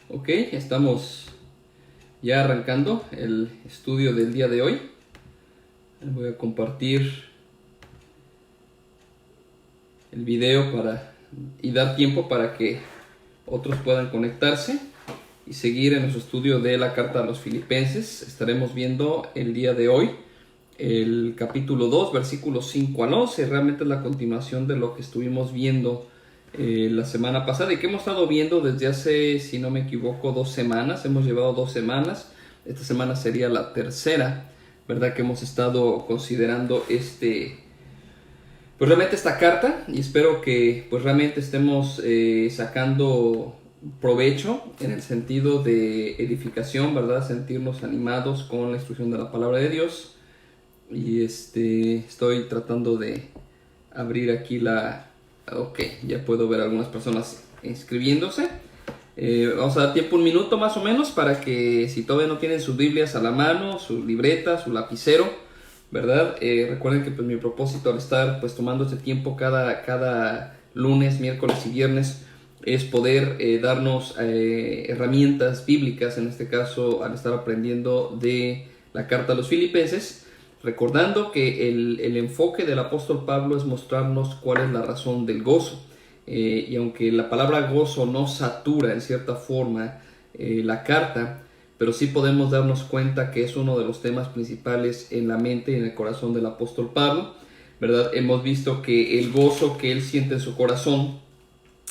Ok, estamos ya arrancando el estudio del día de hoy. Voy a compartir el video y dar tiempo para que otros puedan conectarse y seguir en nuestro estudio de la carta a los Filipenses. Estaremos viendo el día de hoy el capítulo 2, versículos 5 al 11. Realmente es la continuación de lo que estuvimos viendo la semana pasada y que hemos estado viendo desde hace, si no me equivoco, 2 semanas. Hemos llevado 2 semanas. Esta semana sería la tercera, ¿verdad? Que hemos estado considerando pues realmente esta carta, y espero que pues realmente estemos sacando provecho en el sentido de edificación, ¿verdad? Sentirnos animados con la instrucción de la palabra de Dios. Y estoy tratando de abrir aquí Ok, ya puedo ver algunas personas inscribiéndose. Vamos a dar tiempo, un minuto más o menos, para que si todavía no tienen sus Biblias a la mano, su libreta, su lapicero, ¿verdad? Recuerden que pues mi propósito al estar pues tomando este tiempo cada lunes, miércoles y viernes es poder darnos herramientas bíblicas, en este caso al estar aprendiendo de la carta a los Filipenses, recordando que el enfoque del apóstol Pablo es mostrarnos cuál es la razón del gozo. Y aunque la palabra gozo no satura en cierta forma la carta, pero sí podemos darnos cuenta que es uno de los temas principales en la mente y en el corazón del apóstol Pablo, ¿verdad? Hemos visto que el gozo que él siente en su corazón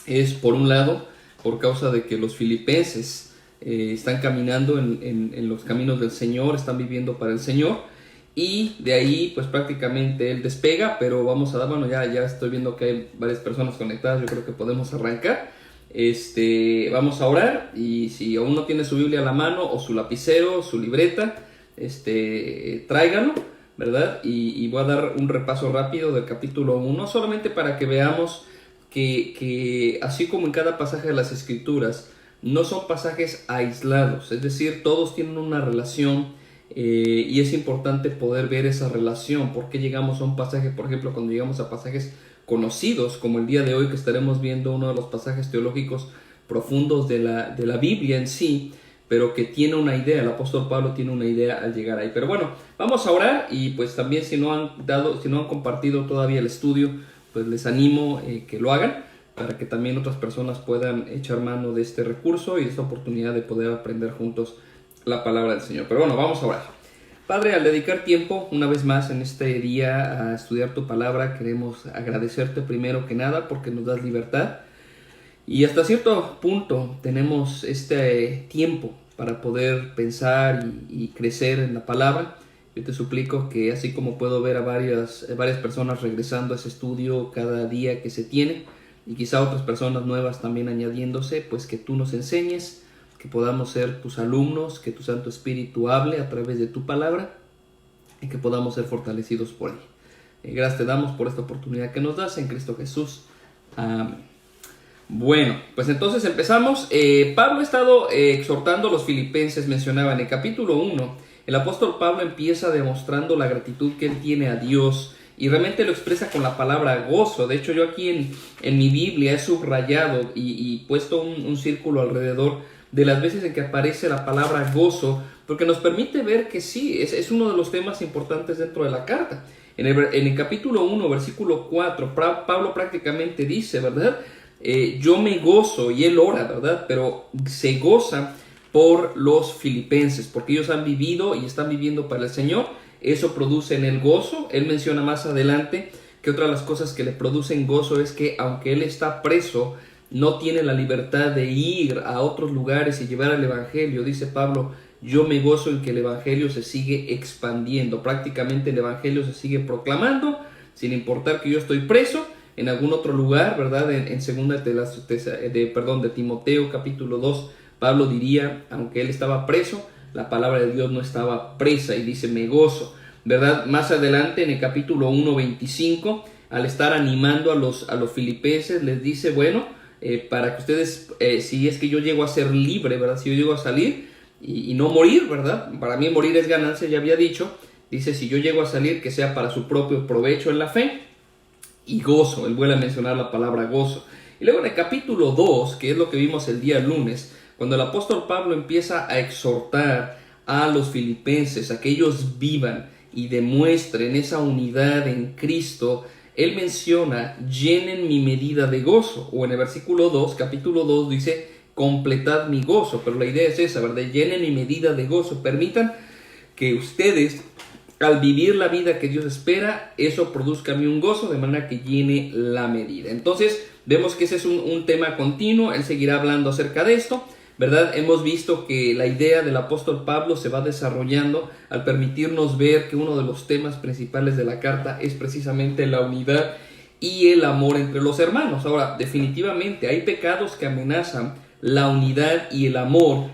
es, por un lado, por causa de que los filipenses están caminando en los caminos del Señor, están viviendo para el Señor, y de ahí pues prácticamente él despega. Pero vamos a dar, bueno, ya estoy viendo que hay varias personas conectadas, yo creo que podemos arrancar. Vamos a orar, y si aún no tiene su Biblia a la mano o su lapicero, su libreta, tráiganlo, ¿verdad? Y voy a dar un repaso rápido del capítulo 1, solamente para que veamos que así como en cada pasaje de las Escrituras, no son pasajes aislados, es decir, todos tienen una relación. Y es importante poder ver esa relación. ¿Por qué llegamos a un pasaje? Por ejemplo, cuando llegamos a pasajes conocidos, como el día de hoy, que estaremos viendo uno de los pasajes teológicos profundos de la Biblia en sí, pero que tiene una idea, el apóstol Pablo tiene una idea al llegar ahí. Pero bueno, vamos a orar, y pues también si no han compartido todavía el estudio, pues les animo que lo hagan, para que también otras personas puedan echar mano de este recurso y de esta oportunidad de poder aprender juntos la palabra del Señor. Pero bueno, vamos a orar. Padre, al dedicar tiempo una vez más en este día a estudiar tu palabra, queremos agradecerte primero que nada porque nos das libertad, y hasta cierto punto tenemos este tiempo para poder pensar y crecer en la palabra. Yo te suplico que, así como puedo ver a varias personas regresando a ese estudio cada día que se tiene, y quizá otras personas nuevas también añadiéndose, pues que tú nos enseñes, que podamos ser tus alumnos, que tu Santo Espíritu hable a través de tu palabra y que podamos ser fortalecidos por ella. Gracias te damos por esta oportunidad que nos das en Cristo Jesús. Amén. Bueno, pues entonces empezamos. Pablo ha estado exhortando a los filipenses, mencionaba en el capítulo 1, el apóstol Pablo empieza demostrando la gratitud que él tiene a Dios, y realmente lo expresa con la palabra gozo. De hecho, yo aquí en mi Biblia he subrayado y puesto un círculo alrededor de las veces en que aparece la palabra gozo, porque nos permite ver que sí, es uno de los temas importantes dentro de la carta. En el capítulo 1, versículo 4, Pablo prácticamente dice, ¿verdad? Yo me gozo, y él ora, ¿verdad? Pero se goza por los filipenses, porque ellos han vivido y están viviendo para el Señor. Eso produce en él gozo. Él menciona más adelante que otra de las cosas que le producen gozo es que, aunque él está preso, no tiene la libertad de ir a otros lugares y llevar el evangelio. Dice Pablo, yo me gozo en que el evangelio se sigue expandiendo. Prácticamente el evangelio se sigue proclamando, sin importar que yo estoy preso en algún otro lugar, ¿verdad? En segunda de Timoteo capítulo 2, Pablo diría, aunque él estaba preso, la palabra de Dios no estaba presa, y dice, me gozo, ¿verdad? Más adelante en el capítulo 1:25, al estar animando a los filipenses, les dice, bueno, para que ustedes, si es que yo llego a ser libre, ¿verdad? Si yo llego a salir y no morir, ¿verdad? Para mí morir es ganancia, ya había dicho. Dice, si yo llego a salir, que sea para su propio provecho en la fe. Y gozo, él vuelve a mencionar la palabra gozo. Y luego en el capítulo 2, que es lo que vimos el día lunes, Cuando el apóstol Pablo empieza a exhortar a los filipenses a que ellos vivan y demuestren esa unidad en Cristo, él menciona: llenen mi medida de gozo. O en el versículo 2, capítulo 2, dice: completad mi gozo. Pero la idea es esa, ¿verdad? Llenen mi medida de gozo. Permitan que ustedes, al vivir la vida que Dios espera, eso produzca a mí un gozo, de manera que llene la medida. Entonces vemos que ese es un tema continuo. Él seguirá hablando acerca de esto, ¿verdad? Hemos visto que la idea del apóstol Pablo se va desarrollando al permitirnos ver que uno de los temas principales de la carta es precisamente la unidad y el amor entre los hermanos. Ahora, definitivamente hay pecados que amenazan la unidad y el amor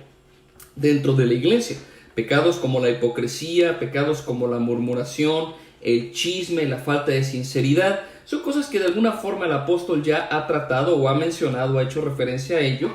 dentro de la iglesia. Pecados como la hipocresía, pecados como la murmuración, el chisme, la falta de sinceridad, son cosas que de alguna forma el apóstol ya ha tratado o ha mencionado, ha hecho referencia a ello.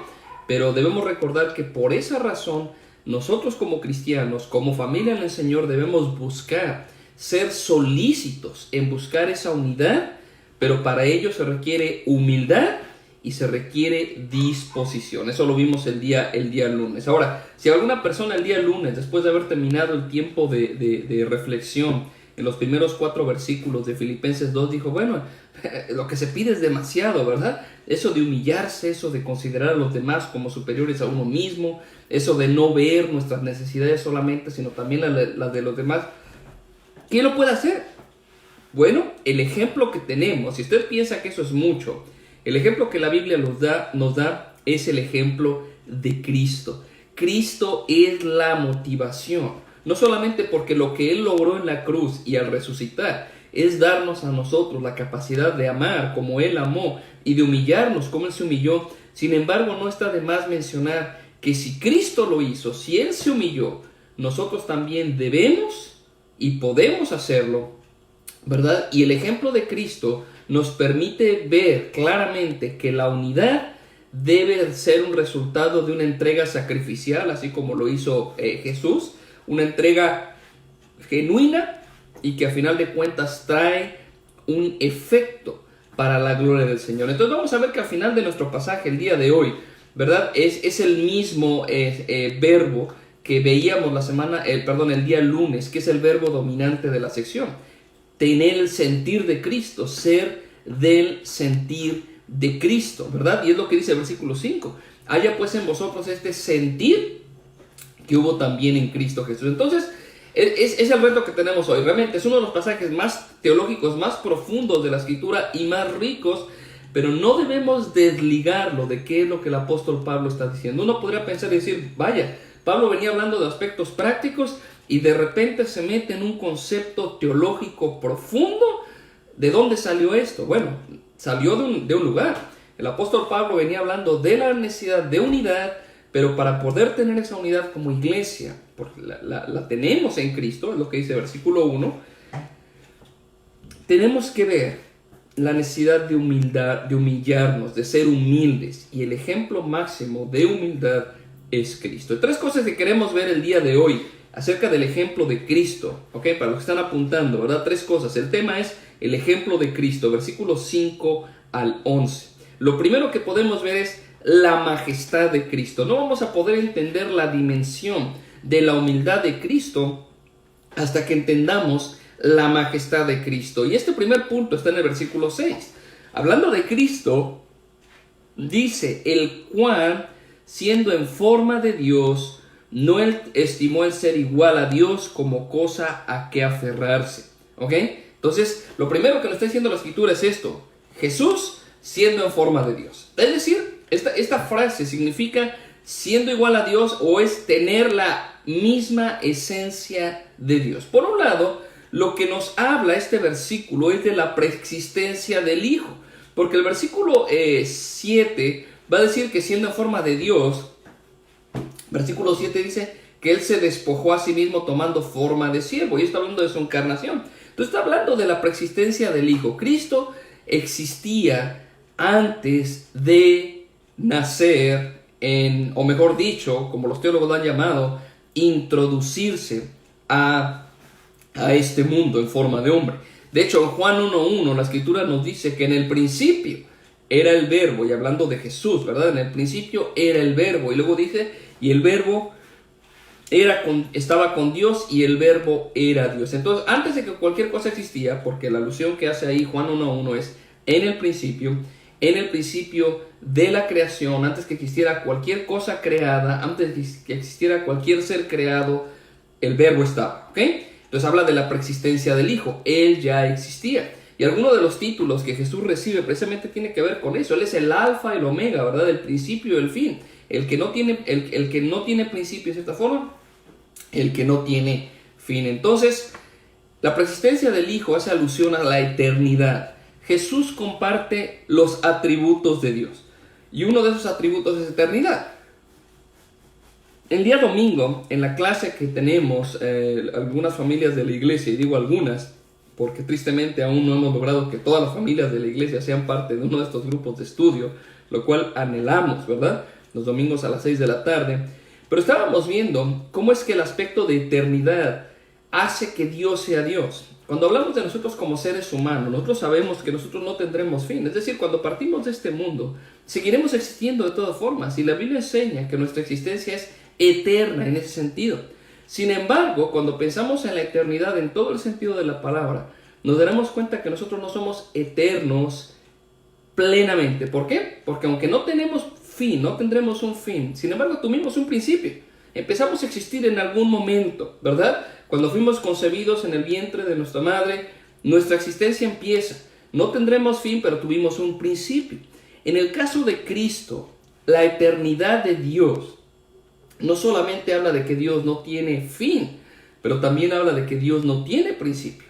Pero debemos recordar que por esa razón nosotros como cristianos, como familia en el Señor, debemos buscar ser solícitos en buscar esa unidad, pero para ello se requiere humildad y se requiere disposición. Eso lo vimos el día lunes. Ahora, si alguna persona el día lunes, después de haber terminado el tiempo de reflexión en los primeros 4 versículos de Filipenses 2, dijo: bueno, lo que se pide es demasiado, ¿verdad? Eso de humillarse, eso de considerar a los demás como superiores a uno mismo, eso de no ver nuestras necesidades solamente, sino también las de los demás. ¿Quién lo puede hacer? Bueno, el ejemplo que tenemos, si usted piensa que eso es mucho, el ejemplo que la Biblia nos da es el ejemplo de Cristo. Cristo es la motivación, no solamente porque lo que Él logró en la cruz y al resucitar es darnos a nosotros la capacidad de amar como Él amó y de humillarnos como Él se humilló. Sin embargo, no está de más mencionar que si Cristo lo hizo, si Él se humilló, nosotros también debemos y podemos hacerlo, ¿verdad? Y el ejemplo de Cristo nos permite ver claramente que la unidad debe ser un resultado de una entrega sacrificial, así como lo hizo Jesús, una entrega genuina y que a final de cuentas trae un efecto para la gloria del Señor. Entonces vamos a ver que al final de nuestro pasaje el día de hoy, ¿verdad? Es el mismo verbo que veíamos el día lunes, que es el verbo dominante de la sección. Tener el sentir de Cristo, ser del sentir de Cristo, ¿verdad? Y es lo que dice el versículo 5. Haya pues en vosotros este sentir que hubo también en Cristo Jesús. Entonces, es el reto que tenemos hoy. Realmente es uno de los pasajes más teológicos, más profundos de la Escritura y más ricos, pero no debemos desligarlo de qué es lo que el apóstol Pablo está diciendo. Uno podría pensar y decir: vaya, Pablo venía hablando de aspectos prácticos y de repente se mete en un concepto teológico profundo. ¿De dónde salió esto? Bueno, salió de un lugar. El apóstol Pablo venía hablando de la necesidad de unidad, pero para poder tener esa unidad como iglesia, porque la tenemos en Cristo, es lo que dice el versículo 1, tenemos que ver la necesidad de humildad, de humillarnos, de ser humildes, y el ejemplo máximo de humildad es Cristo. Hay 3 cosas que queremos ver el día de hoy acerca del ejemplo de Cristo, ¿ok? Para los que están apuntando, ¿verdad? 3 cosas. El tema es el ejemplo de Cristo, versículos 5 al 11. Lo primero que podemos ver es la majestad de Cristo. No vamos a poder entender la dimensión de la humildad de Cristo hasta que entendamos la majestad de Cristo. Y este primer punto está en el versículo 6. Hablando de Cristo, dice: el cual, siendo en forma de Dios, no estimó el ser igual a Dios como cosa a que aferrarse. ¿Ok? Entonces, lo primero que nos está diciendo la Escritura es esto: Jesús siendo en forma de Dios. Es decir, esta frase significa siendo igual a Dios, o es tener la misma esencia de Dios. Por un lado, lo que nos habla este versículo es de la preexistencia del Hijo, porque el versículo 7 va a decir que siendo en forma de Dios, versículo 7 dice que Él se despojó a sí mismo tomando forma de siervo, y está hablando de su encarnación. Entonces está hablando de la preexistencia del Hijo. Cristo existía antes de nacer, o mejor dicho, como los teólogos lo han llamado, introducirse a este mundo en forma de hombre. De hecho, en Juan 1.1 la Escritura nos dice que en el principio era el verbo, y hablando de Jesús, ¿verdad? En el principio era el verbo, y luego dice, y el verbo estaba con Dios y el verbo era Dios. Entonces, antes de que cualquier cosa existía, porque la alusión que hace ahí Juan 1:1 es en el principio de la creación, antes que existiera cualquier cosa creada, antes de que existiera cualquier ser creado, el verbo estaba, ¿ok? Entonces habla de la preexistencia del Hijo, Él ya existía. Y alguno de los títulos que Jesús recibe precisamente tiene que ver con eso. Él es el alfa y el omega, ¿verdad? El principio y el fin. El que no tiene principio de esta forma, el que no tiene fin. Entonces, la preexistencia del Hijo hace alusión a la eternidad. Jesús comparte los atributos de Dios. Y uno de esos atributos es eternidad. El día domingo, en la clase que tenemos, algunas familias de la iglesia, y digo algunas, porque tristemente aún no hemos logrado que todas las familias de la iglesia sean parte de uno de estos grupos de estudio, lo cual anhelamos, ¿verdad? Los domingos a las 6 de la tarde. Pero estábamos viendo cómo es que el aspecto de eternidad hace que Dios sea Dios. Cuando hablamos de nosotros como seres humanos, nosotros sabemos que nosotros no tendremos fin. Es decir, cuando partimos de este mundo, seguiremos existiendo de todas formas. Y la Biblia enseña que nuestra existencia es eterna en ese sentido. Sin embargo, cuando pensamos en la eternidad en todo el sentido de la palabra, nos daremos cuenta que nosotros no somos eternos plenamente. ¿Por qué? Porque aunque no tenemos fin, no tendremos un fin, sin embargo tuvimos un principio. Empezamos a existir en algún momento, ¿verdad? Cuando fuimos concebidos en el vientre de nuestra madre, nuestra existencia empieza. No tendremos fin, pero tuvimos un principio. En el caso de Cristo, la eternidad de Dios no solamente habla de que Dios no tiene fin, pero también habla de que Dios no tiene principio.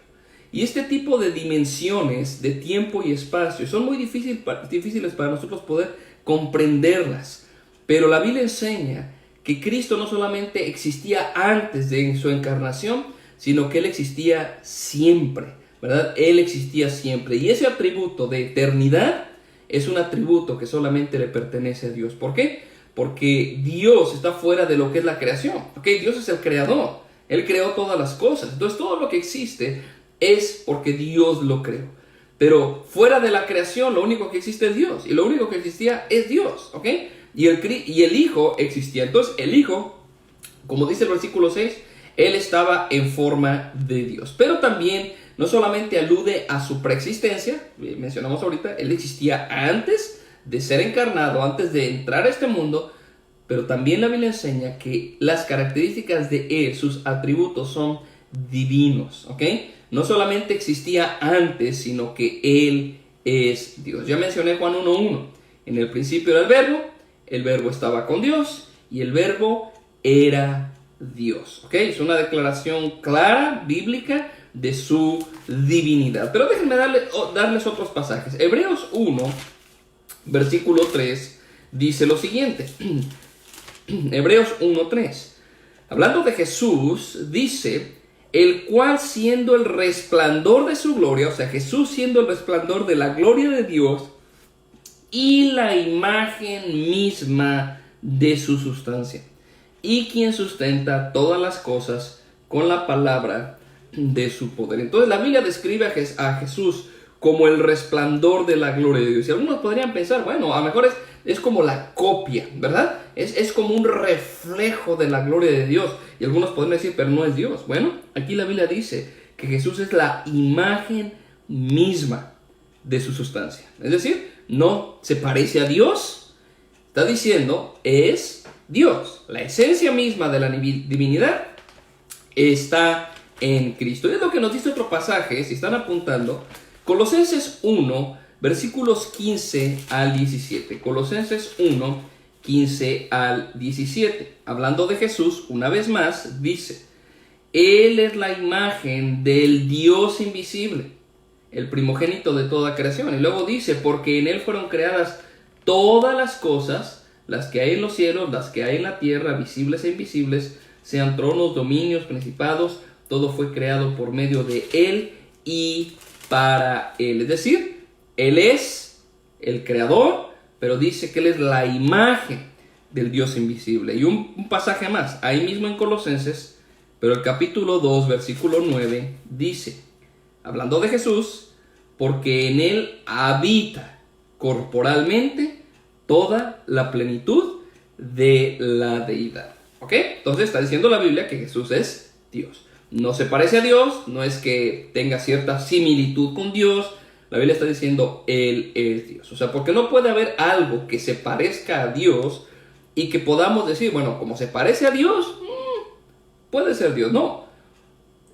Y este tipo de dimensiones de tiempo y espacio son muy difíciles para nosotros poder comprenderlas. Pero la Biblia enseña que Cristo no solamente existía antes de su encarnación, sino que Él existía siempre, ¿verdad? Él existía siempre. Y ese atributo de eternidad es un atributo que solamente le pertenece a Dios. ¿Por qué? Porque Dios está fuera de lo que es la creación. ¿Okay? Dios es el creador. Él creó todas las cosas. Entonces todo lo que existe es porque Dios lo creó. Pero fuera de la creación lo único que existe es Dios. Y lo único que existía es Dios. ¿Ok? Y el Hijo existía. Entonces el Hijo, como dice el versículo 6, Él estaba en forma de Dios. Pero también no solamente alude a su preexistencia. Mencionamos ahorita, Él existía antes de ser encarnado, antes de entrar a este mundo, pero también la Biblia enseña que las características de Él, sus atributos son divinos, ¿ok? No solamente existía antes, sino que Él es Dios. Ya mencioné Juan 1:1. En el principio era el verbo estaba con Dios y el verbo era Dios, ¿ok? Es una declaración clara, bíblica, de su divinidad. Pero déjenme darles otros pasajes. Hebreos 1, versículo 3, dice lo siguiente. Hebreos 1:3. Hablando de Jesús, dice, el cual siendo el resplandor de su gloria, o sea, Jesús siendo el resplandor de la gloria de Dios y la imagen misma de su sustancia, y quien sustenta todas las cosas con la palabra de su poder. Entonces la Biblia describe a Jesús como el resplandor de la gloria de Dios. Y algunos podrían pensar, bueno, a lo mejor es como la copia, ¿verdad? Es como un reflejo de la gloria de Dios. Y algunos podrían decir, pero no es Dios. Bueno, aquí la Biblia dice que Jesús es la imagen misma de su sustancia. Es decir, no se parece a Dios. Está diciendo, es Dios. La esencia misma de la divinidad está en Cristo. Y es lo que nos dice otro pasaje, si están apuntando, Colosenses 1, versículos 15 al 17. Colosenses 1, 15 al 17. Hablando de Jesús, una vez más, dice, Él es la imagen del Dios invisible, el primogénito de toda creación. Y luego dice, porque en Él fueron creadas todas las cosas, las que hay en los cielos, las que hay en la tierra, visibles e invisibles, sean tronos, dominios, principados, todo fue creado por medio de Él y para Él. Es decir, Él es el creador, pero dice que Él es la imagen del Dios invisible. Y un pasaje más, ahí mismo en Colosenses, pero el capítulo 2, versículo 9, dice, hablando de Jesús, porque en Él habita corporalmente toda la plenitud de la deidad. ¿Ok? Entonces está diciendo la Biblia que Jesús es Dios. No se parece a Dios, no es que tenga cierta similitud con Dios. La Biblia está diciendo Él es Dios. O sea, porque no puede haber algo que se parezca a Dios y que podamos decir, bueno, como se parece a Dios, puede ser Dios. No.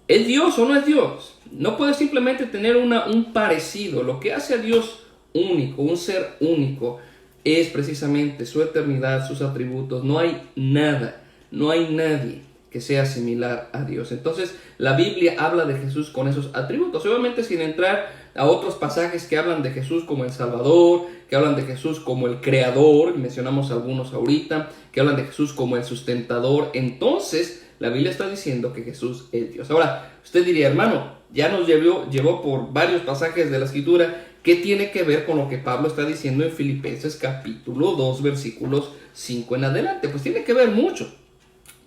¿Es Dios o no es Dios? No puede simplemente tener un parecido. Lo que hace a Dios único, un ser único, es precisamente su eternidad, sus atributos. No hay nada, no hay nadie que sea similar a Dios. Entonces, la Biblia habla de Jesús con esos atributos. Obviamente sin entrar a otros pasajes que hablan de Jesús como el Salvador, que hablan de Jesús como el Creador, mencionamos algunos ahorita, que hablan de Jesús como el sustentador. Entonces, la Biblia está diciendo que Jesús es Dios. Ahora, usted diría, hermano, ya nos llevó por varios pasajes de la Escritura. ¿Qué tiene que ver con lo que Pablo está diciendo en Filipenses capítulo 2, versículos 5 en adelante? Pues tiene que ver mucho.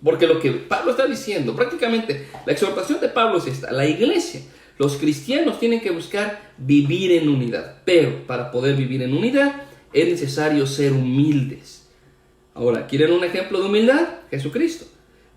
Porque lo que Pablo está diciendo, prácticamente, la exhortación de Pablo es esta: la iglesia, los cristianos tienen que buscar vivir en unidad. Pero para poder vivir en unidad es necesario ser humildes. Ahora, ¿quieren un ejemplo de humildad? Jesucristo.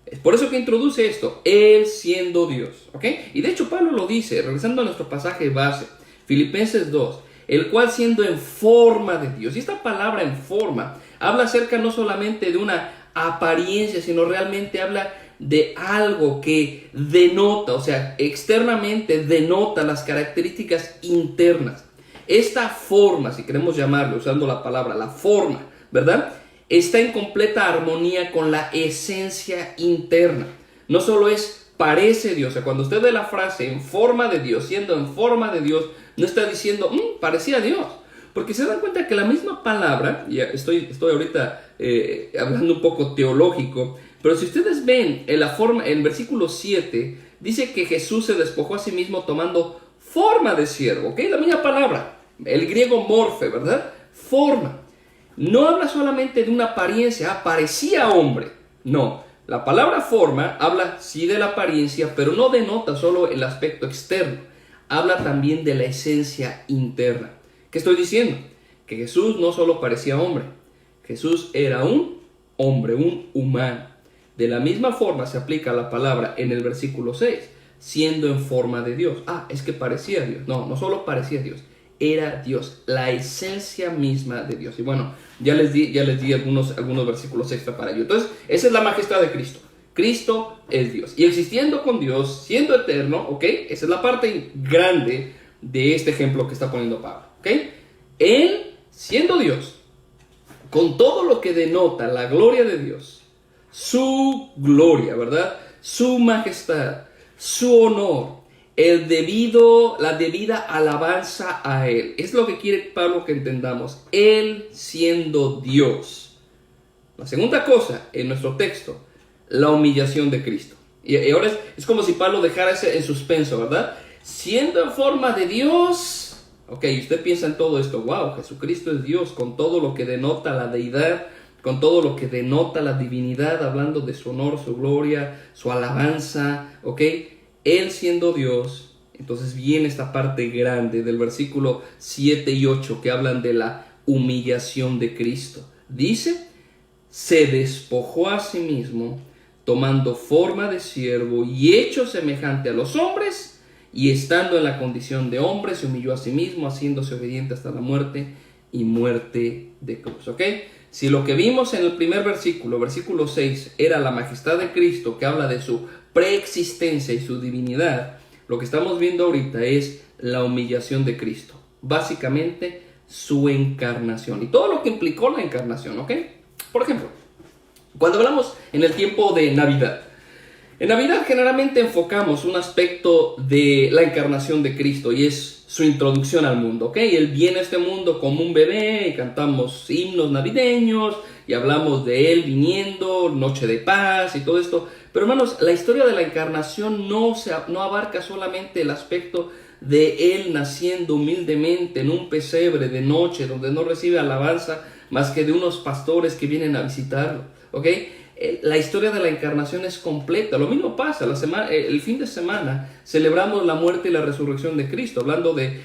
Es por eso que introduce esto, Él siendo Dios, ¿ok? Y de hecho Pablo lo dice, regresando a nuestro pasaje base, Filipenses 2, el cual siendo en forma de Dios. Y esta palabra en forma habla acerca no solamente de una apariencia, sino realmente habla de algo que denota, o sea, externamente denota las características internas. Esta forma, si queremos llamarlo, usando la palabra, la forma, ¿verdad?, está en completa armonía con la esencia interna. No solo parece Dios, o sea, cuando usted ve la frase en forma de Dios, siendo en forma de Dios, no está diciendo, parecía Dios. Porque se dan cuenta que la misma palabra, y estoy ahorita hablando un poco teológico, pero si ustedes ven en la forma, en versículo 7, dice que Jesús se despojó a sí mismo tomando forma de siervo, ¿ok? La misma palabra, el griego morfe, ¿verdad? Forma. No habla solamente de una apariencia, parecía hombre. No, la palabra forma habla sí de la apariencia, pero no denota solo el aspecto externo. Habla también de la esencia interna. ¿Qué estoy diciendo? Que Jesús no solo parecía hombre. Jesús era un hombre, un humano. De la misma forma se aplica la palabra en el versículo 6, siendo en forma de Dios. Es que parecía Dios. No, no solo parecía Dios. Era Dios, la esencia misma de Dios. Y bueno, ya les di algunos versículos extra para ello. Entonces, esa es la majestad de Cristo. Cristo es Dios. Y existiendo con Dios, siendo eterno, ¿ok? Esa es la parte grande de este ejemplo que está poniendo Pablo, ¿ok? Él, siendo Dios, con todo lo que denota la gloria de Dios, su gloria, ¿verdad?, su majestad, su honor, la debida alabanza a Él. Es lo que quiere Pablo que entendamos. Él siendo Dios. La segunda cosa en nuestro texto, la humillación de Cristo. Y ahora es como si Pablo dejara ese en suspenso, ¿verdad? Siendo en forma de Dios. Ok, usted piensa en todo esto. Wow, Jesucristo es Dios, con todo lo que denota la deidad, con todo lo que denota la divinidad, hablando de su honor, su gloria, su alabanza. Ok, Él siendo Dios. Entonces viene esta parte grande del versículo 7 y 8 que hablan de la humillación de Cristo. Dice, se despojó a sí mismo, tomando forma de siervo y hecho semejante a los hombres, y estando en la condición de hombre, se humilló a sí mismo, haciéndose obediente hasta la muerte y muerte de cruz. ¿Ok? Si lo que vimos en el primer versículo 6, era la majestad de Cristo, que habla de su preexistencia y su divinidad, lo que estamos viendo ahorita es la humillación de Cristo. Básicamente, su encarnación y todo lo que implicó la encarnación, ¿ok? Por ejemplo, cuando hablamos en el tiempo de Navidad, en Navidad generalmente enfocamos un aspecto de la encarnación de Cristo y es su introducción al mundo, ¿ok? Él viene a este mundo como un bebé y cantamos himnos navideños y hablamos de Él viniendo, Noche de Paz y todo esto. Pero hermanos, la historia de la encarnación no abarca solamente el aspecto de Él naciendo humildemente en un pesebre de noche donde no recibe alabanza más que de unos pastores que vienen a visitarlo, ¿ok? la historia de la encarnación es completa. Lo mismo pasa, el fin de semana celebramos la muerte y la resurrección de Cristo, hablando de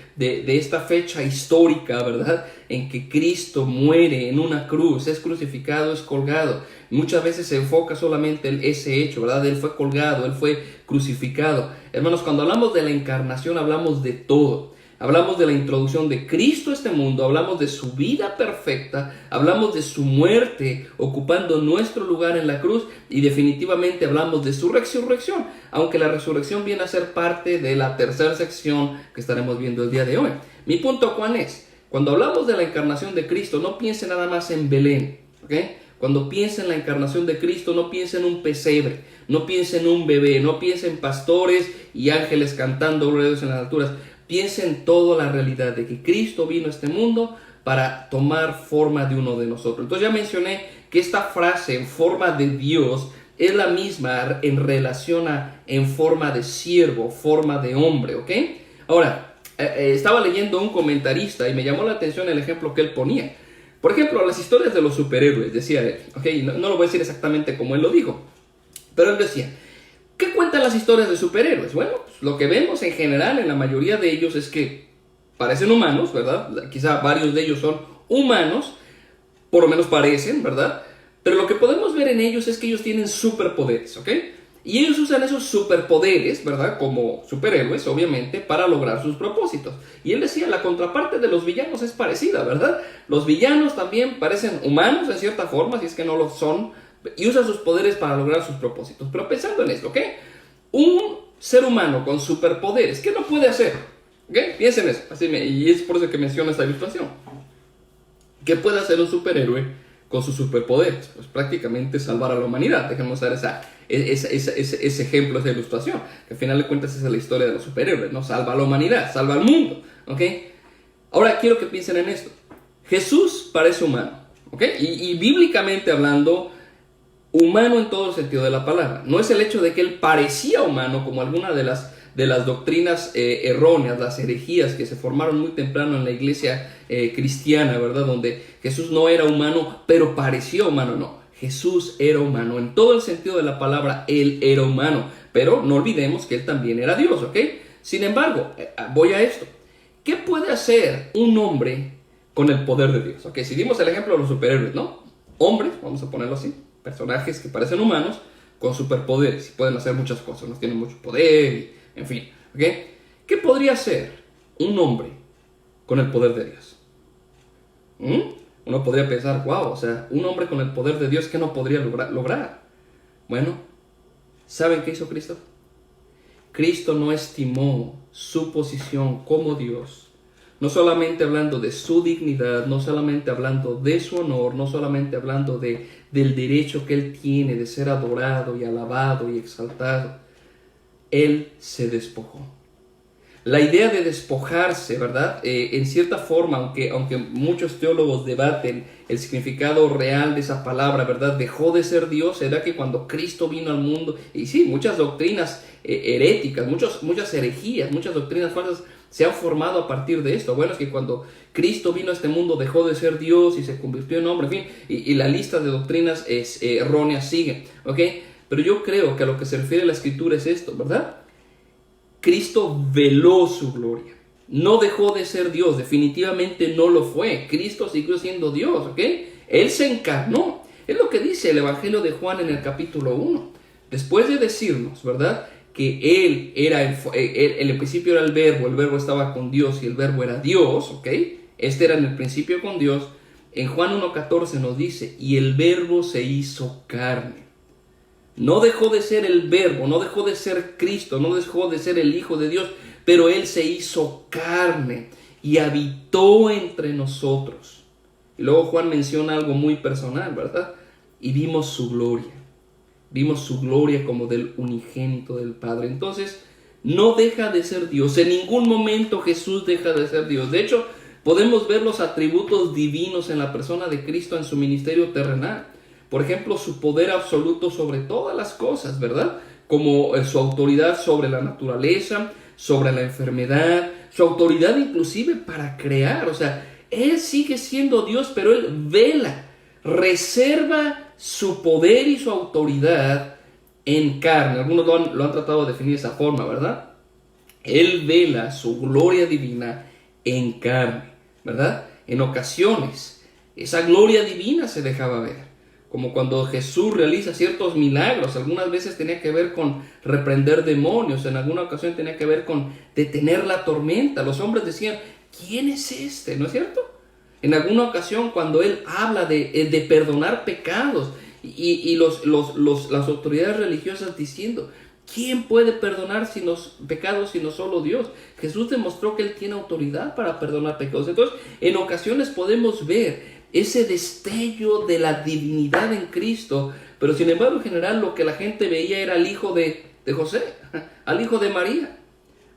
esta fecha histórica, ¿verdad? En que Cristo muere en una cruz, es crucificado, es colgado. Muchas veces se enfoca solamente en ese hecho, ¿verdad? Él fue colgado, Él fue crucificado. Hermanos, cuando hablamos de la encarnación hablamos de todo. Hablamos de la introducción de Cristo a este mundo, hablamos de su vida perfecta, hablamos de su muerte ocupando nuestro lugar en la cruz y definitivamente hablamos de su resurrección, aunque la resurrección viene a ser parte de la tercera sección que estaremos viendo el día de hoy. Mi punto, ¿cuál es? Cuando hablamos de la encarnación de Cristo, no piense nada más en Belén, ¿ok? Cuando piense en la encarnación de Cristo, no piense en un pesebre, no piense en un bebé, no piense en pastores y ángeles cantando gloria a Dios en las alturas. Piensa en toda la realidad de que Cristo vino a este mundo para tomar forma de uno de nosotros. Entonces ya mencioné que esta frase en forma de Dios es la misma en relación a en forma de siervo, forma de hombre, ¿ok? Ahora, estaba leyendo un comentarista y me llamó la atención el ejemplo que él ponía. Por ejemplo, las historias de los superhéroes, decía él, ¿ok? No lo voy a decir exactamente como él lo dijo, pero él decía: ¿qué cuentan las historias de superhéroes? Bueno, pues lo que vemos en general en la mayoría de ellos es que parecen humanos, ¿verdad? Quizá varios de ellos son humanos, por lo menos parecen, ¿verdad? Pero lo que podemos ver en ellos es que ellos tienen superpoderes, ¿ok? Y ellos usan esos superpoderes, ¿verdad? Como superhéroes, obviamente, para lograr sus propósitos. Y él decía, la contraparte de los villanos es parecida, ¿verdad? Los villanos también parecen humanos en cierta forma, si es que no lo son, y usa sus poderes para lograr sus propósitos. Pero pensando en esto, ¿ok? Un ser humano con superpoderes, ¿qué no puede hacer? ¿Ok? Piensen eso. Y es por eso que menciono esta ilustración. ¿Qué puede hacer un superhéroe con sus superpoderes? Pues prácticamente salvar a la humanidad. Déjenme usar ese ejemplo, esa ilustración. Que al final de cuentas esa es la historia de los superhéroes, ¿no? Salva a la humanidad, salva al mundo. ¿Ok? Ahora quiero que piensen en esto. Jesús parece humano. ¿Ok? Y bíblicamente hablando, humano en todo el sentido de la palabra. No es el hecho de que él parecía humano como alguna de las doctrinas erróneas, las herejías que se formaron muy temprano en la iglesia cristiana, ¿verdad? Donde Jesús no era humano, pero parecía humano. No, Jesús era humano. En todo el sentido de la palabra, él era humano. Pero no olvidemos que él también era Dios, ¿ok? Sin embargo, voy a esto. ¿Qué puede hacer un hombre con el poder de Dios? Ok, si dimos el ejemplo de los superhéroes, ¿no? Hombres, vamos a ponerlo así. Personajes que parecen humanos con superpoderes y pueden hacer muchas cosas, nos tienen mucho poder, en fin, ¿ok? ¿Qué podría hacer un hombre con el poder de Dios? Uno podría pensar, wow, o sea, un hombre con el poder de Dios, ¿qué no podría lograr? Bueno, ¿saben qué hizo Cristo? Cristo no estimó su posición como Dios, no solamente hablando de su dignidad, no solamente hablando de su honor, no solamente hablando del derecho que él tiene de ser adorado y alabado y exaltado. Él se despojó. La idea de despojarse, ¿verdad? En cierta forma, aunque muchos teólogos debaten el significado real de esa palabra, ¿verdad? Dejó de ser Dios, era que cuando Cristo vino al mundo, y sí, muchas doctrinas heréticas, muchas herejías, muchas doctrinas falsas se han formado a partir de esto. Bueno, es que cuando Cristo vino a este mundo dejó de ser Dios y se convirtió en hombre, en fin, y la lista de doctrinas erróneas sigue, ¿ok? Pero yo creo que a lo que se refiere la Escritura es esto, ¿verdad? Cristo veló su gloria. No dejó de ser Dios, definitivamente no lo fue. Cristo siguió siendo Dios, ¿ok? Él se encarnó. Es lo que dice el Evangelio de Juan en el capítulo 1. Después de decirnos, ¿verdad?, que Él era, en el principio era el verbo estaba con Dios y el verbo era Dios, ¿ok? Este era en el principio con Dios. En Juan 1:14 nos dice, y el verbo se hizo carne. No dejó de ser el verbo, no dejó de ser Cristo, no dejó de ser el Hijo de Dios, pero Él se hizo carne y habitó entre nosotros. Y luego Juan menciona algo muy personal, ¿verdad? Y vimos su gloria como del unigénito del Padre. Entonces, no deja de ser Dios. En ningún momento Jesús deja de ser Dios. De hecho, podemos ver los atributos divinos en la persona de Cristo en su ministerio terrenal. Por ejemplo, su poder absoluto sobre todas las cosas, ¿verdad? Como su autoridad sobre la naturaleza, sobre la enfermedad, su autoridad inclusive para crear. O sea, Él sigue siendo Dios, pero Él vela, reserva su poder y su autoridad en carne. Algunos lo han tratado de definir de esa forma, ¿verdad? Él vela su gloria divina en carne, ¿verdad? En ocasiones, esa gloria divina se dejaba ver. Como cuando Jesús realiza ciertos milagros, algunas veces tenía que ver con reprender demonios, en alguna ocasión tenía que ver con detener la tormenta. Los hombres decían, ¿quién es este? ¿No es cierto? En alguna ocasión cuando Él habla de perdonar pecados y las autoridades religiosas diciendo, ¿quién puede perdonar pecados sino solo Dios? Jesús demostró que Él tiene autoridad para perdonar pecados. Entonces, en ocasiones podemos ver ese destello de la divinidad en Cristo, pero sin embargo en general lo que la gente veía era al hijo de José, al hijo de María,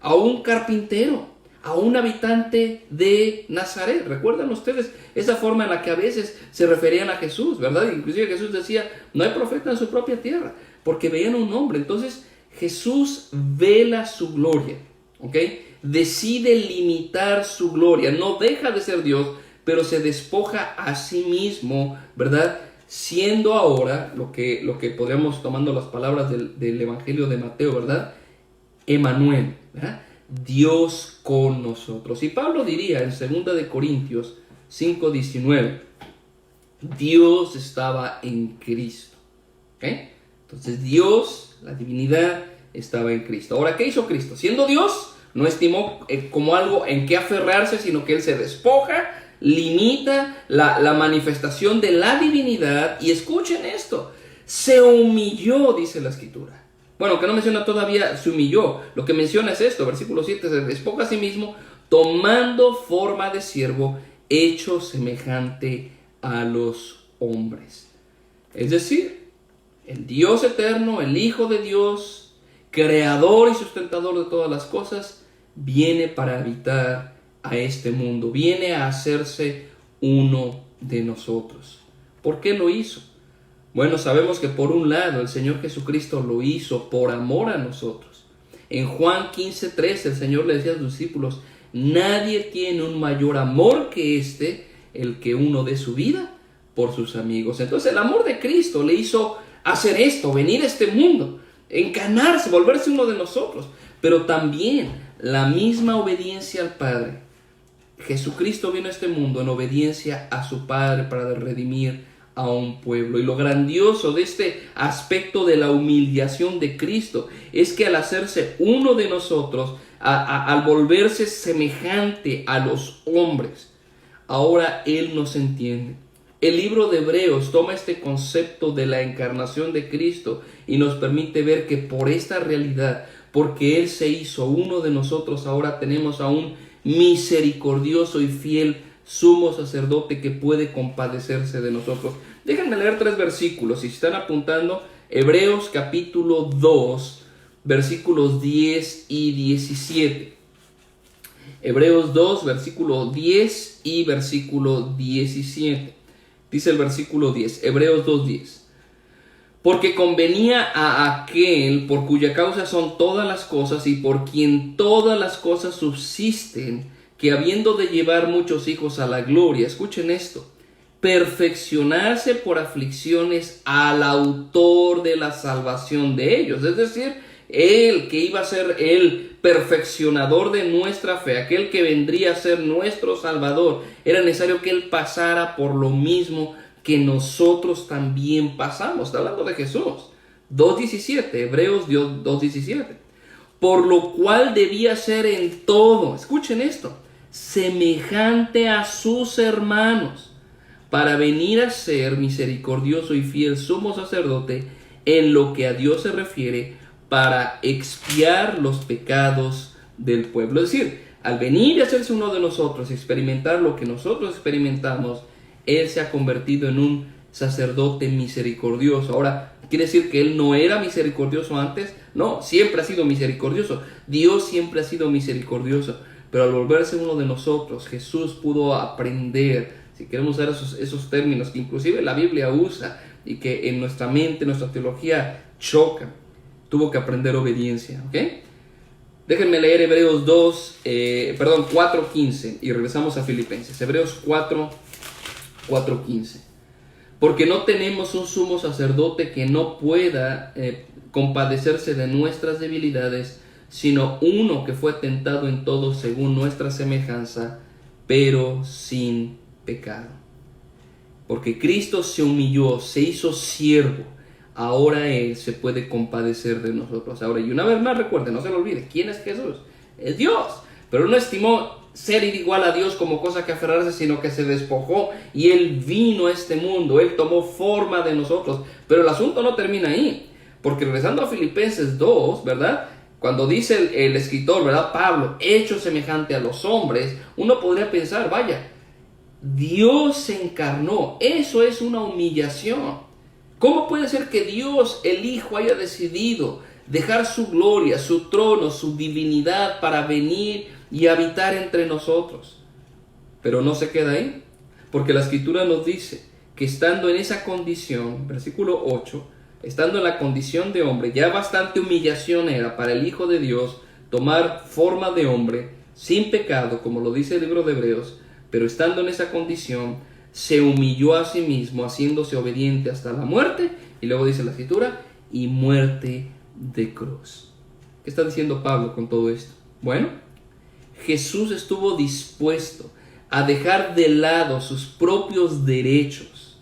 a un carpintero, a un habitante de Nazaret. ¿Recuerdan ustedes esa forma en la que a veces se referían a Jesús, verdad? Inclusive Jesús decía, no hay profeta en su propia tierra, porque veían a un hombre. Entonces Jesús vela su gloria, ¿ok? Decide limitar su gloria, no deja de ser Dios, pero se despoja a sí mismo, ¿verdad? Siendo ahora lo que podríamos, tomando las palabras del Evangelio de Mateo, ¿verdad? Emmanuel, ¿verdad? Dios con nosotros. Y Pablo diría en 2 de Corintios 5:19, Dios estaba en Cristo, ¿ok? Entonces Dios, la divinidad, estaba en Cristo. Ahora, ¿qué hizo Cristo? Siendo Dios, no estimó como algo en que aferrarse, sino que Él se despoja, limita la manifestación de la divinidad. Y escuchen esto, se humilló, dice la Escritura. Bueno, que no menciona todavía se humilló, lo que menciona es esto, versículo 7, se despoja a sí mismo, tomando forma de siervo, hecho semejante a los hombres. Es decir, el Dios eterno, el Hijo de Dios, creador y sustentador de todas las cosas, viene para habitar a este mundo, viene a hacerse uno de nosotros. ¿Por qué lo hizo? Bueno, sabemos que por un lado el Señor Jesucristo lo hizo por amor a nosotros. En Juan 15:13 el Señor le decía a sus discípulos, nadie tiene un mayor amor que este, el que uno dé su vida por sus amigos. Entonces el amor de Cristo le hizo hacer esto, venir a este mundo, encarnarse, volverse uno de nosotros, pero también la misma obediencia al Padre. Jesucristo vino a este mundo en obediencia a su Padre para redimir a un pueblo. Y lo grandioso de este aspecto de la humillación de Cristo es que al hacerse uno de nosotros, al volverse semejante a los hombres, ahora Él nos entiende. El libro de Hebreos toma este concepto de la encarnación de Cristo y nos permite ver que por esta realidad, porque Él se hizo uno de nosotros, ahora tenemos a un misericordioso y fiel sumo sacerdote que puede compadecerse de nosotros. Déjenme leer 3 versículos, si están apuntando, Hebreos capítulo 2, versículos 10 y 17. Hebreos 2, versículo 10 y versículo 17. Dice el versículo 10, Hebreos 2:10. Porque convenía a aquel por cuya causa son todas las cosas y por quien todas las cosas subsisten, que habiendo de llevar muchos hijos a la gloria, escuchen esto, perfeccionarse por aflicciones al autor de la salvación de ellos. Es decir, Él que iba a ser el perfeccionador de nuestra fe, aquel que vendría a ser nuestro Salvador, era necesario que Él pasara por lo mismo que nosotros también pasamos. Está hablando de Jesús. 2:17, Hebreos 2:17. Por lo cual debía ser en todo, escuchen esto, semejante a sus hermanos, para venir a ser misericordioso y fiel sumo sacerdote en lo que a Dios se refiere, para expiar los pecados del pueblo. Es decir, al venir y hacerse uno de nosotros, experimentar lo que nosotros experimentamos, Él se ha convertido en un sacerdote misericordioso. Ahora, ¿quiere decir que Él no era misericordioso antes? No, siempre ha sido misericordioso. Dios siempre ha sido misericordioso. Pero al volverse uno de nosotros, Jesús pudo aprender, si queremos usar esos términos que inclusive la Biblia usa y que en nuestra mente, nuestra teología chocan, tuvo que aprender obediencia, ¿ok? Déjenme leer Hebreos 4:15 y regresamos a Filipenses. Hebreos 4:15. porque no tenemos un sumo sacerdote que no pueda compadecerse de nuestras debilidades, sino uno que fue tentado en todo según nuestra semejanza, pero sin pecado. Porque Cristo se humilló, se hizo siervo, ahora Él se puede compadecer de nosotros. Ahora, y una vez más recuerde, no se lo olvide, ¿quién es Jesús? Es Dios, pero no estimó ser igual a Dios como cosa que aferrarse, sino que se despojó y Él vino a este mundo, Él tomó forma de nosotros. Pero el asunto no termina ahí, porque regresando a Filipenses 2, ¿verdad? Cuando dice el escritor, ¿verdad? Pablo, hecho semejante a los hombres, uno podría pensar, vaya, Dios se encarnó, eso es una humillación. ¿Cómo puede ser que Dios, el Hijo, haya decidido dejar su gloria, su trono, su divinidad para venir y habitar entre nosotros? Pero no se queda ahí, porque la Escritura nos dice que estando en esa condición, versículo 8, estando en la condición de hombre, ya bastante humillación era para el Hijo de Dios tomar forma de hombre, sin pecado, como lo dice el libro de Hebreos, pero estando en esa condición, se humilló a sí mismo, haciéndose obediente hasta la muerte, y luego dice la Escritura, y muerte de cruz. ¿Qué está diciendo Pablo con todo esto? Bueno, Jesús estuvo dispuesto a dejar de lado sus propios derechos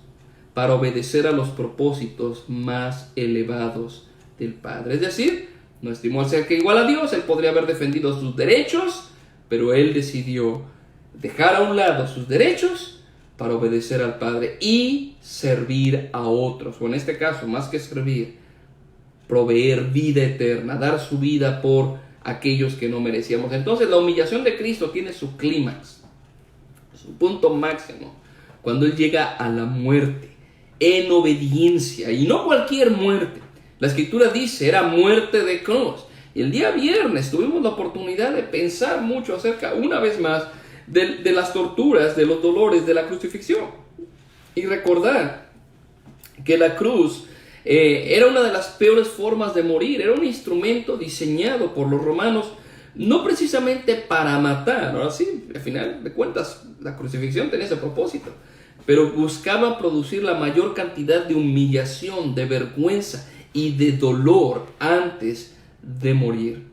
para obedecer a los propósitos más elevados del Padre. Es decir, no estimó ser que igual a Dios, Él podría haber defendido sus derechos, pero Él decidió dejar a un lado sus derechos para obedecer al Padre y servir a otros, o en este caso, más que servir, proveer vida eterna, dar su vida por aquellos que no merecíamos. Entonces la humillación de Cristo tiene su clímax, su punto máximo, cuando Él llega a la muerte, en obediencia, y no cualquier muerte. La Escritura dice, era muerte de cruz. Y el día viernes tuvimos la oportunidad de pensar mucho acerca, una vez más, de las torturas, de los dolores, de la crucifixión. Y recordar que la cruz era una de las peores formas de morir, era un instrumento diseñado por los romanos, no precisamente para matar. Ahora sí, al final de cuentas, la crucifixión tenía ese propósito, pero buscaba producir la mayor cantidad de humillación, de vergüenza y de dolor antes de morir.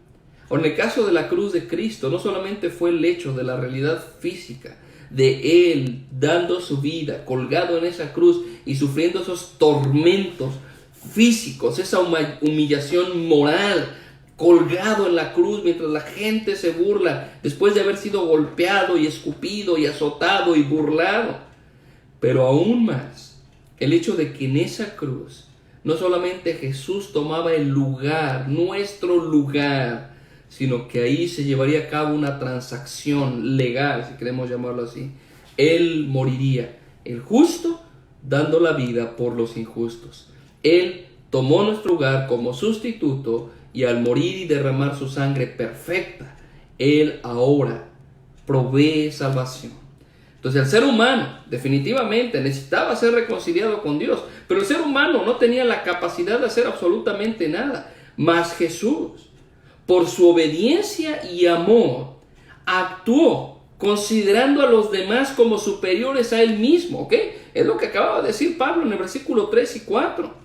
En el caso de la cruz de Cristo, no solamente fue el hecho de la realidad física, de Él dando su vida, colgado en esa cruz y sufriendo esos tormentos físicos, esa humillación moral, colgado en la cruz mientras la gente se burla, después de haber sido golpeado y escupido y azotado y burlado. Pero aún más, el hecho de que en esa cruz, no solamente Jesús tomaba el lugar, nuestro lugar, sino que ahí se llevaría a cabo una transacción legal, si queremos llamarlo así. Él moriría, el justo, dando la vida por los injustos. Él tomó nuestro lugar como sustituto y al morir y derramar su sangre perfecta, Él ahora provee salvación. Entonces el ser humano definitivamente necesitaba ser reconciliado con Dios, pero el ser humano no tenía la capacidad de hacer absolutamente nada. Mas Jesús, por su obediencia y amor, actuó considerando a los demás como superiores a Él mismo, ¿ok? Es lo que acababa de decir Pablo en el versículo 3 y 4.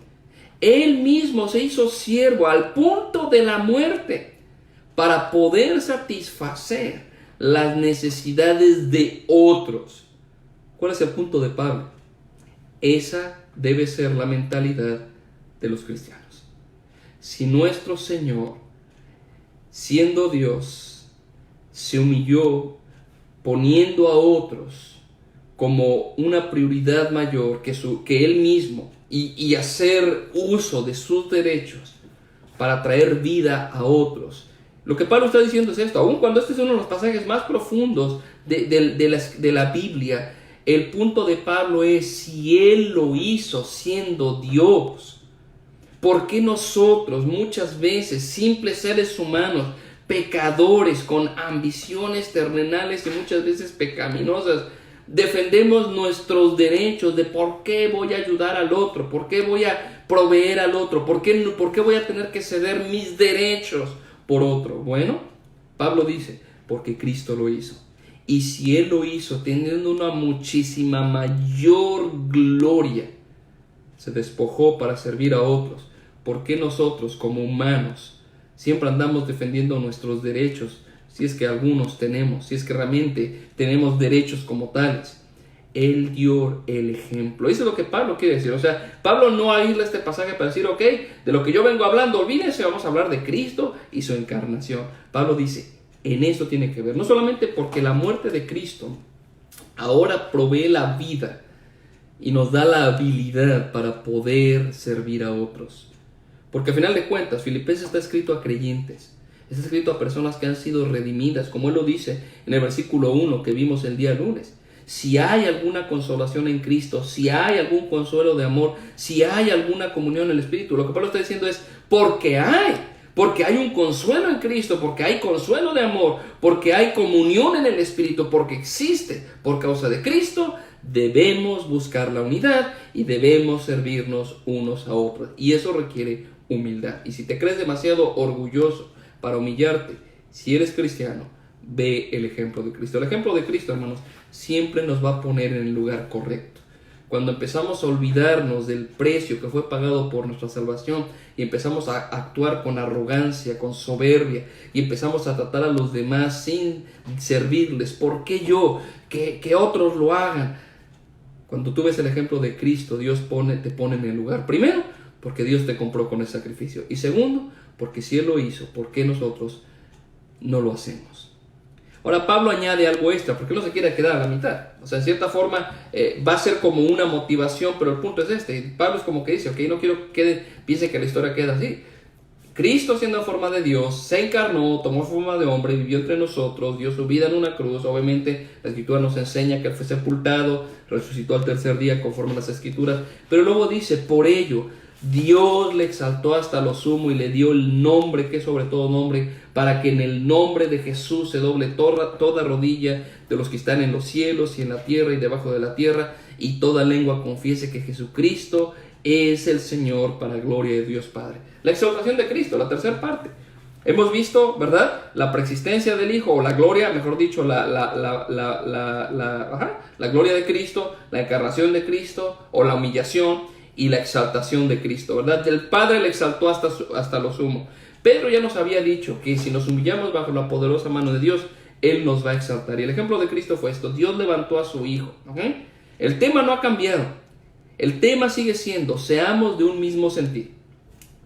Él mismo se hizo siervo al punto de la muerte para poder satisfacer las necesidades de otros. ¿Cuál es el punto de Pablo? Esa debe ser la mentalidad de los cristianos. Si nuestro Señor, siendo Dios, se humilló poniendo a otros como una prioridad mayor que Él mismo y hacer uso de sus derechos para traer vida a otros, lo que Pablo está diciendo es esto, aun cuando este es uno de los pasajes más profundos de la Biblia, el punto de Pablo es, si Él lo hizo siendo Dios, ¿por qué nosotros muchas veces, simples seres humanos, pecadores con ambiciones terrenales y muchas veces pecaminosas, defendemos nuestros derechos de por qué voy a ayudar al otro, por qué voy a proveer al otro, por qué voy a tener que ceder mis derechos por otro? Bueno, Pablo dice, porque Cristo lo hizo. Y si Él lo hizo teniendo una muchísima mayor gloria, se despojó para servir a otros. ¿Por qué nosotros, como humanos, siempre andamos defendiendo nuestros derechos? Si es que algunos tenemos, si es que realmente tenemos derechos como tales. Él dio el ejemplo. Eso es lo que Pablo quiere decir. O sea, Pablo no aísla este pasaje para decir, ok, de lo que yo vengo hablando, olvídense, vamos a hablar de Cristo y su encarnación. Pablo dice, en eso tiene que ver. No solamente porque la muerte de Cristo ahora provee la vida y nos da la habilidad para poder servir a otros. Porque al final de cuentas, Filipenses está escrito a creyentes. Está escrito a personas que han sido redimidas, como él lo dice en el versículo 1 que vimos el día lunes. Si hay alguna consolación en Cristo, si hay algún consuelo de amor, si hay alguna comunión en el Espíritu, lo que Pablo está diciendo es porque hay un consuelo en Cristo, porque hay consuelo de amor, porque hay comunión en el Espíritu, porque existe por causa de Cristo, debemos buscar la unidad y debemos servirnos unos a otros. Y eso requiere humildad. Y si te crees demasiado orgulloso para humillarte, si eres cristiano, ve el ejemplo de Cristo. El ejemplo de Cristo, hermanos, siempre nos va a poner en el lugar correcto. Cuando empezamos a olvidarnos del precio que fue pagado por nuestra salvación y empezamos a actuar con arrogancia, con soberbia, y empezamos a tratar a los demás sin servirles, ¿por qué yo? Que otros lo hagan. Cuando tú ves el ejemplo de Cristo, Dios te pone en el lugar. Primero, porque Dios te compró con el sacrificio. Y segundo, porque si Él lo hizo, ¿por qué nosotros no lo hacemos? Ahora Pablo añade algo extra, porque no se quiere quedar a la mitad. O sea, en cierta forma va a ser como una motivación, pero el punto es este. Pablo es como que dice, ok, no quiero que piense que la historia queda así. Cristo, siendo en forma de Dios, se encarnó, tomó forma de hombre, vivió entre nosotros, dio su vida en una cruz. Obviamente la Escritura nos enseña que Él fue sepultado, resucitó al tercer día conforme a las Escrituras. Pero luego dice, por ello, Dios le exaltó hasta lo sumo y le dio el nombre que es sobre todo nombre, para que en el nombre de Jesús se doble toda rodilla de los que están en los cielos y en la tierra y debajo de la tierra, y toda lengua confiese que Jesucristo es el Señor, para gloria de Dios Padre. La exaltación de Cristo, la tercera parte. Hemos visto, ¿verdad?, la preexistencia del Hijo, o la gloria, mejor dicho, la gloria de Cristo, la encarnación de Cristo, o la humillación y la exaltación de Cristo, ¿verdad? El Padre le exaltó hasta lo sumo. Pedro ya nos había dicho que si nos humillamos bajo la poderosa mano de Dios, Él nos va a exaltar. Y el ejemplo de Cristo fue esto. Dios levantó a su Hijo. ¿Okay? El tema no ha cambiado. El tema sigue siendo, seamos de un mismo sentir.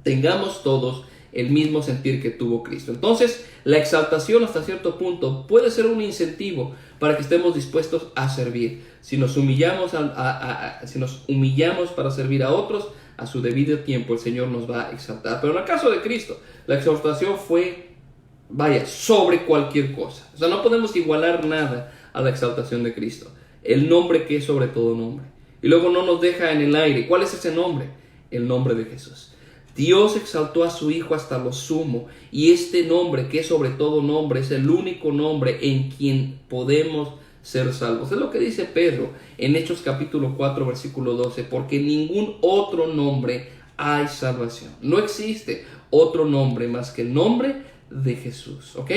Tengamos todos el mismo sentir que tuvo Cristo. Entonces, la exaltación hasta cierto punto puede ser un incentivo para que estemos dispuestos a servir. Si nos humillamos, si nos humillamos para servir a otros, a su debido tiempo el Señor nos va a exaltar. Pero en el caso de Cristo, la exaltación fue, sobre cualquier cosa. O sea, no podemos igualar nada a la exaltación de Cristo. El nombre que es sobre todo nombre. Y luego no nos deja en el aire. ¿Cuál es ese nombre? El nombre de Jesús. Dios exaltó a su Hijo hasta lo sumo, y este nombre que es sobre todo nombre es el único nombre en quien podemos ser salvos. Es lo que dice Pedro en Hechos capítulo 4 versículo 12, porque en ningún otro nombre hay salvación. No existe otro nombre más que el nombre de Jesús, ¿ok?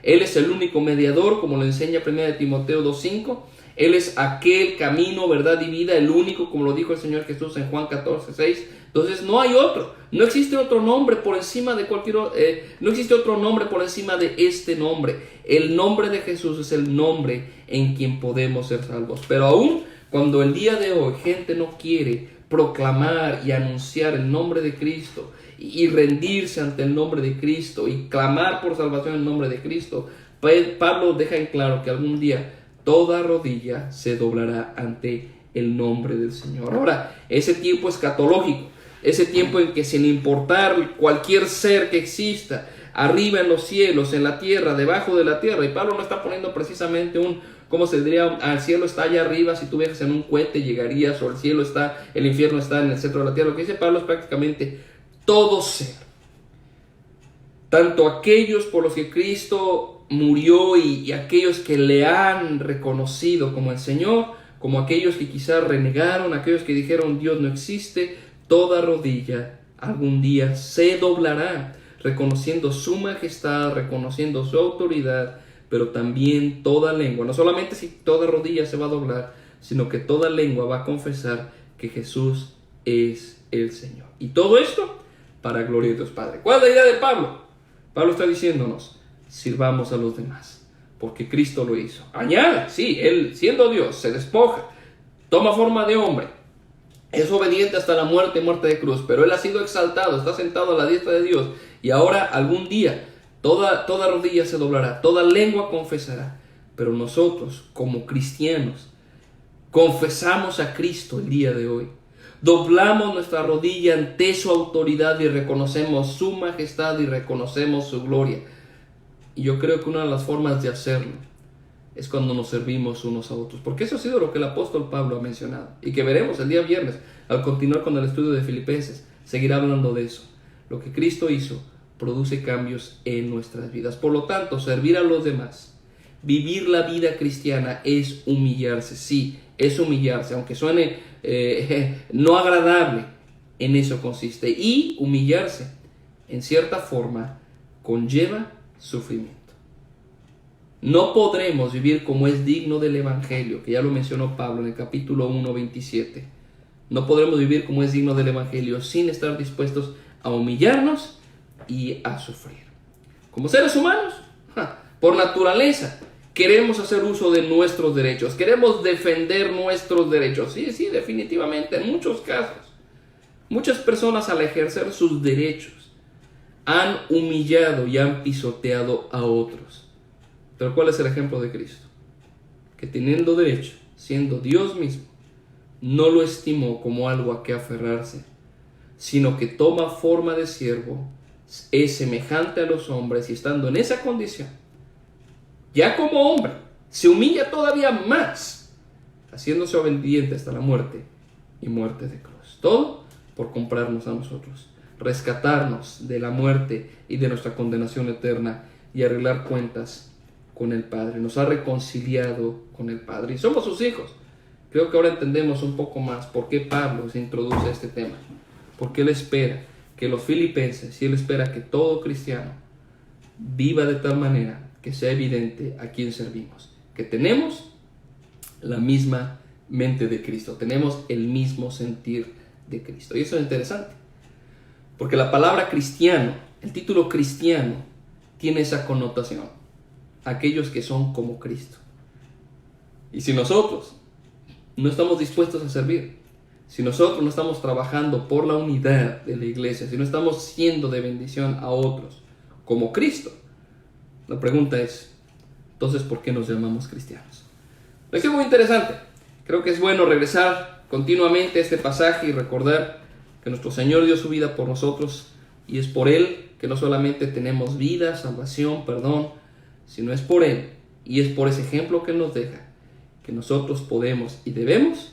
Él es el único mediador, como lo enseña 1 Timoteo 2:5. Él es aquel camino, verdad y vida, el único, como lo dijo el Señor Jesús en Juan 14:6. Entonces no hay otro, no existe otro nombre por encima de no existe otro nombre por encima de este nombre. El nombre de Jesús es el nombre en quien podemos ser salvos. Pero aún cuando el día de hoy gente no quiere proclamar y anunciar el nombre de Cristo y rendirse ante el nombre de Cristo y clamar por salvación en el nombre de Cristo, Pablo deja en claro que algún día toda rodilla se doblará ante el nombre del Señor. Ahora, ese tiempo escatológico, ese tiempo en que sin importar cualquier ser que exista, arriba en los cielos, en la tierra, debajo de la tierra, y Pablo no está poniendo precisamente ¿cómo se diría? Al cielo está allá arriba, si tú viajas en un cohete llegarías, o el infierno está en el centro de la tierra. Lo que dice Pablo es prácticamente todo ser. Tanto aquellos por los que Cristo murió y aquellos que le han reconocido como el Señor, como aquellos que quizás renegaron, aquellos que dijeron Dios no existe, toda rodilla algún día se doblará, reconociendo su majestad, reconociendo su autoridad, pero también toda lengua, no solamente si toda rodilla se va a doblar, sino que toda lengua va a confesar que Jesús es el Señor. Y todo esto para gloria de Dios Padre. ¿Cuál es la idea de Pablo? Pablo está diciéndonos, sirvamos a los demás, porque Cristo lo hizo. Añade, sí, Él siendo Dios, se despoja, toma forma de hombre, es obediente hasta la muerte de cruz, pero Él ha sido exaltado, está sentado a la diestra de Dios, y ahora algún día toda rodilla se doblará, toda lengua confesará. Pero nosotros, como cristianos, confesamos a Cristo el día de hoy. Doblamos nuestra rodilla ante su autoridad y reconocemos su majestad y reconocemos su gloria. Y yo creo que una de las formas de hacerlo es cuando nos servimos unos a otros. Porque eso ha sido lo que el apóstol Pablo ha mencionado. Y que veremos el día viernes, al continuar con el estudio de Filipenses, seguirá hablando de eso. Lo que Cristo hizo produce cambios en nuestras vidas. Por lo tanto, servir a los demás, vivir la vida cristiana es humillarse. Sí, es humillarse, aunque suene no agradable, en eso consiste. Y humillarse, en cierta forma, conlleva sufrimiento. No podremos vivir como es digno del Evangelio, que ya lo mencionó Pablo en el capítulo 1, 27. No podremos vivir como es digno del Evangelio sin estar dispuestos a humillarnos y a sufrir. Como seres humanos, por naturaleza, queremos hacer uso de nuestros derechos, queremos defender nuestros derechos. Sí, definitivamente, en muchos casos. Muchas personas al ejercer sus derechos han humillado y han pisoteado a otros. Pero ¿cuál es el ejemplo de Cristo? Que teniendo derecho, siendo Dios mismo, no lo estimó como algo a que aferrarse, sino que toma forma de siervo, es semejante a los hombres y estando en esa condición, ya como hombre, se humilla todavía más, haciéndose obediente hasta la muerte y muerte de cruz. Todo por comprarnos a nosotros, rescatarnos de la muerte y de nuestra condenación eterna y arreglar cuentas con el Padre. Nos ha reconciliado con el Padre y somos sus hijos. Creo que ahora entendemos un poco más por qué Pablo se introduce a este tema, porque él espera que los filipenses, y él espera que todo cristiano viva de tal manera que sea evidente a quién servimos, que tenemos la misma mente de Cristo, tenemos el mismo sentir de Cristo. Y eso es interesante, porque la palabra cristiano, el título cristiano, tiene esa connotación, aquellos que son como Cristo. Y si nosotros no estamos dispuestos a servir, si nosotros no estamos trabajando por la unidad de la iglesia, si no estamos siendo de bendición a otros como Cristo, la pregunta es, entonces, ¿por qué nos llamamos cristianos? Es muy interesante. Creo que es bueno regresar continuamente a este pasaje y recordar que nuestro Señor dio su vida por nosotros y es por Él que no solamente tenemos vida, salvación, perdón, sino es por Él y es por ese ejemplo que Él nos deja que nosotros podemos y debemos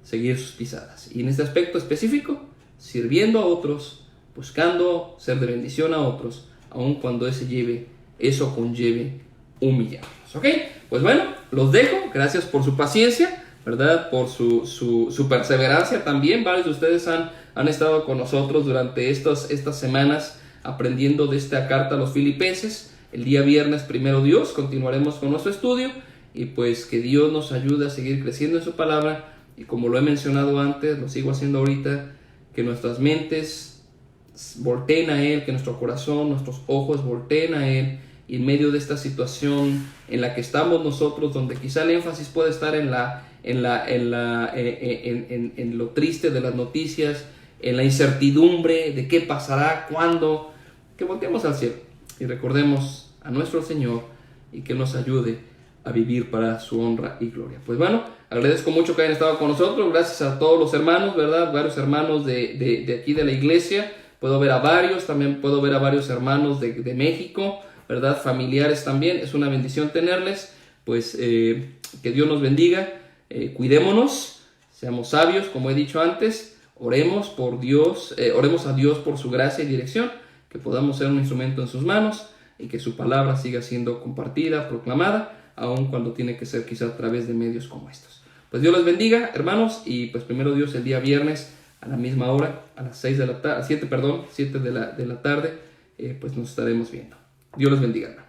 seguir sus pisadas. Y en este aspecto específico, sirviendo a otros, buscando ser de bendición a otros, aun cuando eso conlleve humillarnos. ¿Ok? Pues bueno, los dejo. Gracias por su paciencia, ¿verdad? Por su perseverancia también. Varios de ustedes han estado con nosotros durante estas semanas aprendiendo de esta carta a los Filipenses. El día viernes, primero Dios, continuaremos con nuestro estudio y pues que Dios nos ayude a seguir creciendo en su palabra y como lo he mencionado antes, lo sigo haciendo ahorita, que nuestras mentes volteen a Él, que nuestro corazón, nuestros ojos volteen a Él y en medio de esta situación en la que estamos nosotros, donde quizá el énfasis puede estar en lo triste de las noticias, en la incertidumbre de qué pasará, cuándo, que volteemos al cielo y recordemos a nuestro Señor y que nos ayude a vivir para su honra y gloria. Pues bueno, agradezco mucho que hayan estado con nosotros, gracias a todos los hermanos, ¿verdad? Varios hermanos de aquí de la iglesia, puedo ver a varios, también puedo ver a varios hermanos de México, ¿verdad? Familiares también, es una bendición tenerles, pues que Dios nos bendiga, cuidémonos, seamos sabios, como he dicho antes, oremos por Dios, oremos a Dios por su gracia y dirección, que podamos ser un instrumento en sus manos y que su palabra siga siendo compartida, proclamada, aun cuando tiene que ser quizá a través de medios como estos. Pues Dios les bendiga, hermanos, y pues primero Dios el día viernes a la misma hora, a las 7 de la tarde, pues nos estaremos viendo. Dios les bendiga, hermanos.